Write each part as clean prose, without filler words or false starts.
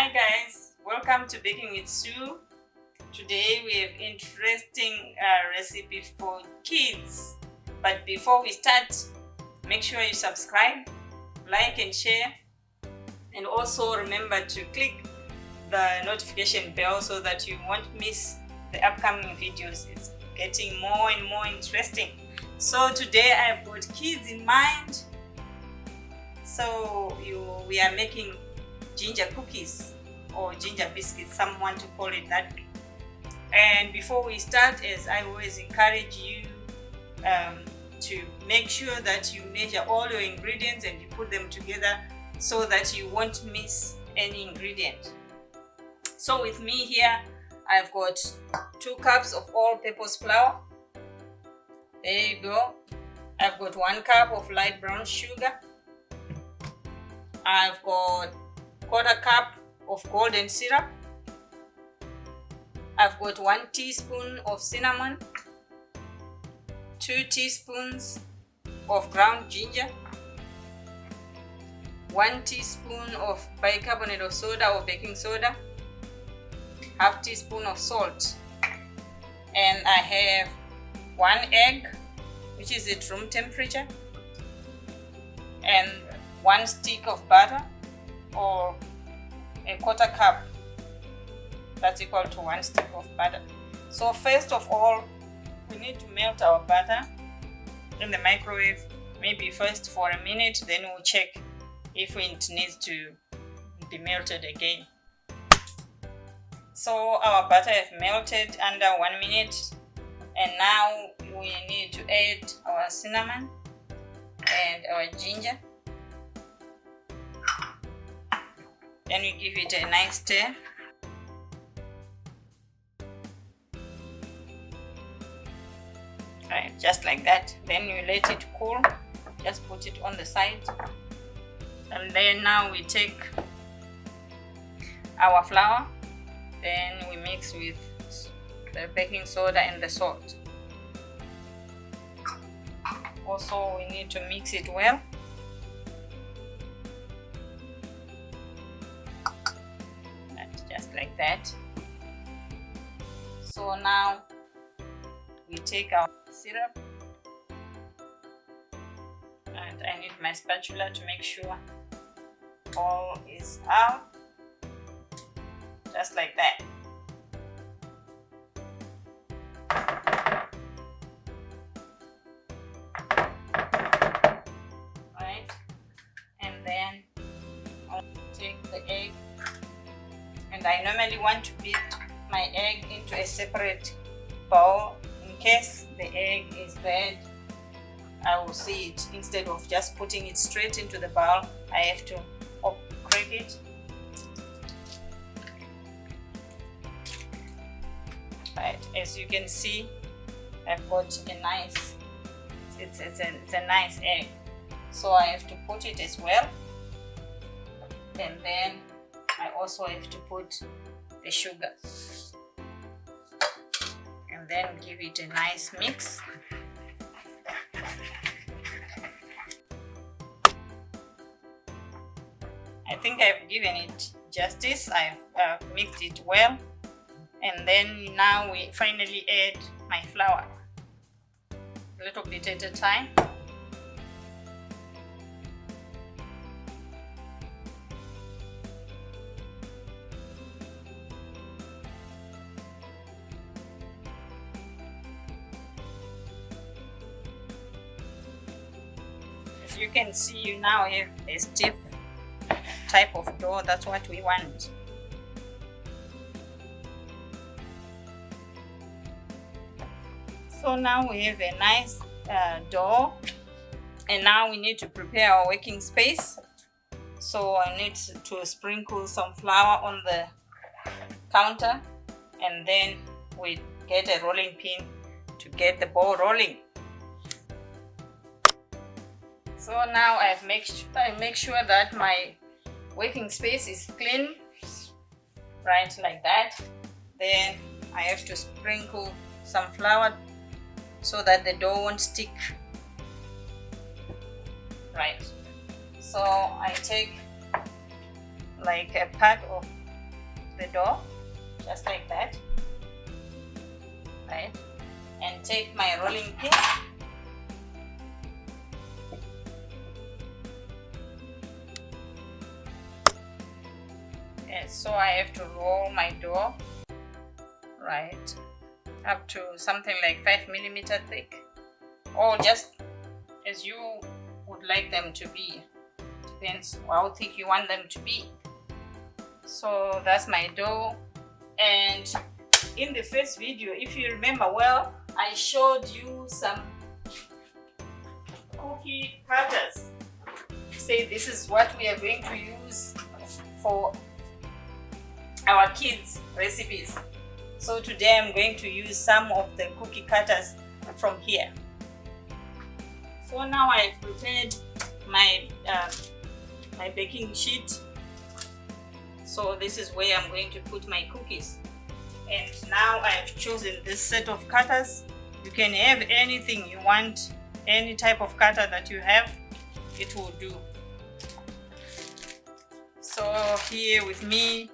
Hi guys, welcome to Baking with Sue. Today we have interesting recipe for kids. But before we start, make sure you subscribe, like and share, and also remember to click the notification bell so that you won't miss the upcoming videos. It's getting more and more interesting. So today I've got kids in mind. So we are making ginger cookies or ginger biscuits, some want to call it that. And before we start, as I always encourage you to make sure that you measure all your ingredients and you put them together so that you won't miss any ingredient. So with me here, I've got 2 cups of all-purpose flour. There you go. I've got 1 cup of light brown sugar. I've got 1/4 cup of golden syrup. I've got 1 teaspoon of cinnamon, 2 teaspoons of ground ginger, 1 teaspoon of bicarbonate of soda or baking soda, 1/2 teaspoon of salt, and I have 1 egg, which is at room temperature, and 1 stick of butter, or a 1/4 cup, that's equal to 1 stick of butter. So first of all, we need to melt our butter in the microwave, maybe first for a minute, then we'll check if it needs to be melted again. So our butter has melted under 1 minute, and now we need to add our cinnamon and our ginger. Then we give it a nice stir. Right, just like that. Then you let it cool. Just put it on the side. And then now we take our flour. Then we mix with the baking soda and the salt. Also, we need to mix it well. Just like that. So now we take our syrup, and I need my spatula to make sure all is out, just like that. Right, and then I'll take the egg. And I normally want to beat my egg into a separate bowl in case the egg is bad. I will see it. Instead of just putting it straight into the bowl, I have to crack it. Right, as you can see, I've got a nice, it's a nice egg. So I have to put it as well, and then I also have to put the sugar, and then give it a nice mix. I think I've given it justice. I've mixed it well, and then now we finally add my flour, a little bit at a time. You can see you now have a stiff type of dough. That's what we want. So now we have a nice dough, and now we need to prepare our working space. So I need to sprinkle some flour on the counter, and then we get a rolling pin to get the ball rolling. So now I make sure that my working space is clean, right, like that. Then I have to sprinkle some flour so that the dough won't stick. Right. So I take like a part of the dough, just like that, right? And take my rolling pin. Yes, so I have to roll my dough, right, up to something like 5mm thick, or just as you would like them to be. Depends how thick you want them to be. So that's my dough. And in the first video, if you remember well, I showed you some cookie cutters. Say this is what we are going to use for our kids' recipes. So today I'm going to use some of the cookie cutters from here. So now I've prepared my my baking sheet. So this is where I'm going to put my cookies. And now I've chosen this set of cutters. You can have anything you want, any type of cutter that you have, it will do. So here with me,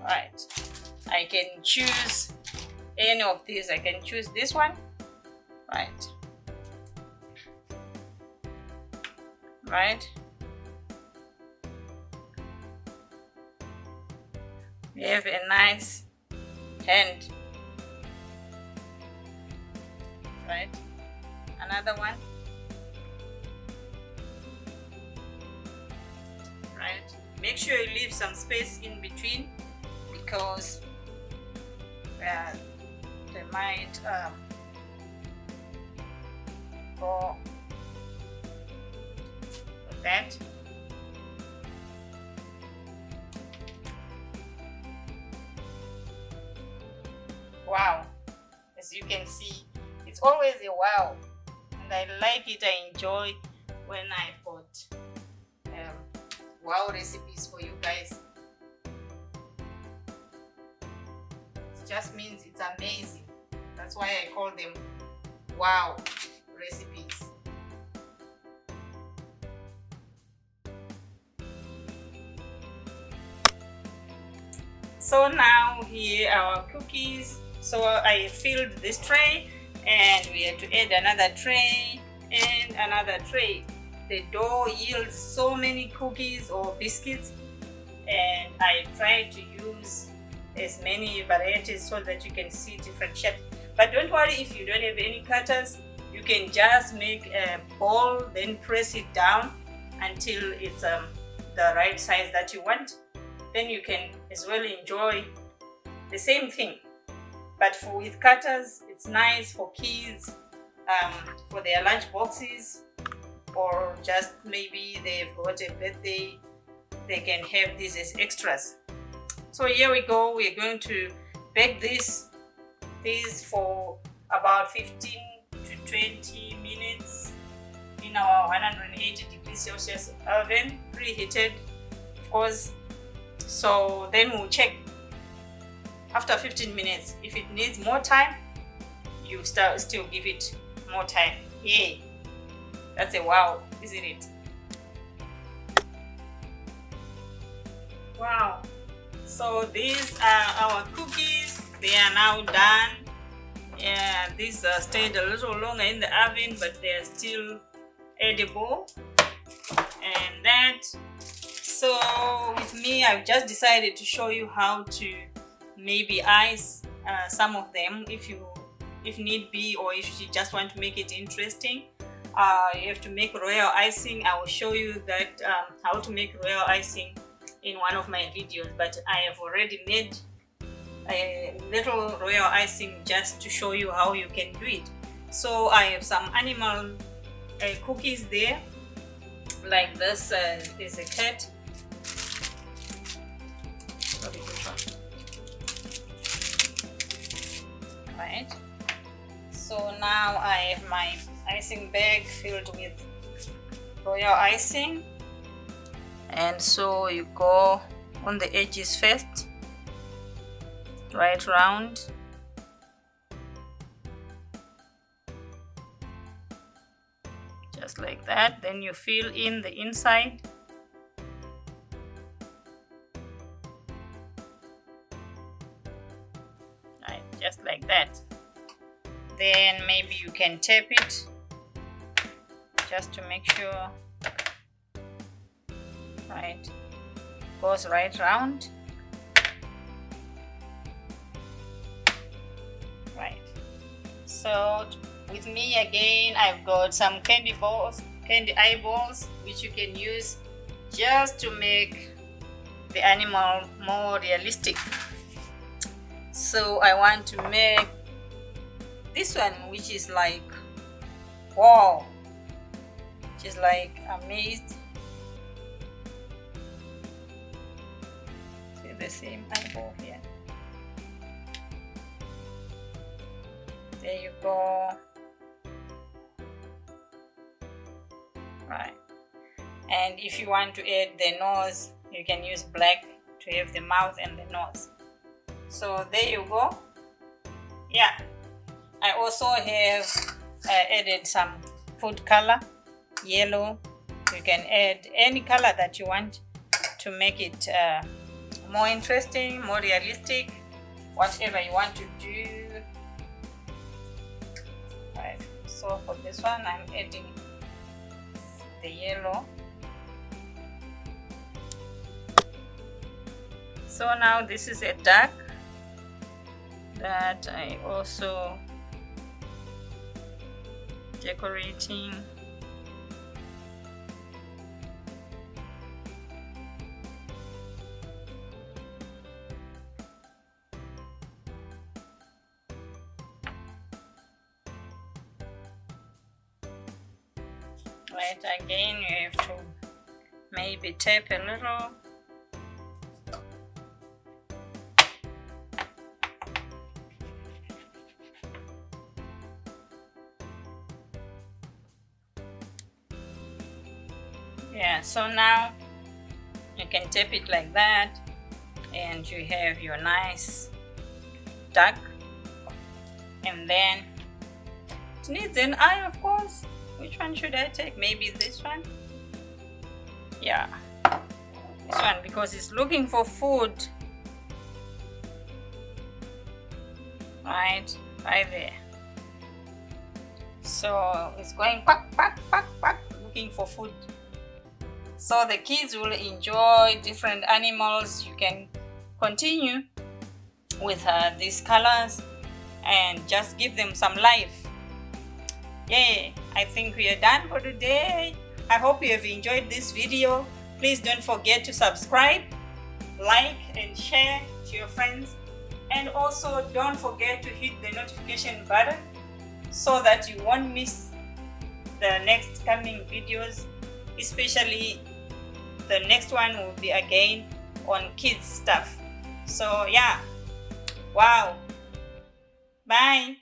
right, I can choose any of these. I can choose this one, right, we have a nice hand, right, another one, right. Make sure you leave some space in between, because they might go like that. Wow, as you can see, it's always a wow, and I like it. I enjoy when I've got wow recipes for you guys. It just means it's amazing. That's why I call them wow recipes. So now here are our cookies. So I filled this tray, and we had to add another tray and another tray. The dough yields so many cookies or biscuits, and I tried to use as many varieties so that you can see different shapes. But don't worry if you don't have any cutters, you can just make a ball, then press it down until it's the right size that you want. Then you can as well enjoy the same thing. But with cutters, it's nice for kids, for their lunch boxes, or just maybe they've got a birthday, they can have these as extras. So here we go. We're going to bake these for about 15 to 20 minutes in our 180 degrees Celsius oven, preheated, of course. So then we'll check after 15 minutes. If it needs more time, you still give it more time. Yay! That's a wow, isn't it? Wow! So these are our cookies. They are now done. Yeah, these stayed a little longer in the oven, but they are still edible. And that. So with me, I've just decided to show you how to maybe ice some of them if need be, or if you just want to make it interesting. You have to make royal icing. I will show you that how to make royal icing in one of my videos, but I have already made a little royal icing just to show you how you can do it. So I have some animal cookies there, like this is a cat. Sorry, which one? Right. So now I have my icing bag filled with royal icing, and so you go on the edges first, right round, just like that. Then you fill in the inside, just like that. Then maybe you can tape it just to make sure, right, goes right round. Right, so with me again, I've got some candy eyeballs, which you can use just to make the animal more realistic. So I want to make this one, which is like, wow, which is like amazed. See the same eyeball here. There you go. Right, and if you want to add the nose, you can use black to have the mouth and the nose. So there you go. Yeah, I also have added some food color, yellow. You can add any color that you want to make it more interesting, more realistic, whatever you want to do. Right, so for this one I'm adding the yellow. So now this is a duck that I also decorating. Right, again you have to maybe tape a little. Yeah, so now you can tape it like that and you have your nice duck. And then it needs an eye, of course. Which one should I take? Maybe this one? Yeah, this one, because it's looking for food. Right there. So it's going quack, quack, quack, quack, looking for food. So the kids will enjoy different animals. You can continue with these colors and just give them some life. Yeah, I think we are done for today. I hope you have enjoyed this video. Please don't forget to subscribe, like and share to your friends, and also don't forget to hit the notification button so that you won't miss the next coming videos. Especially the next one will be again on kids stuff. So yeah, wow, bye.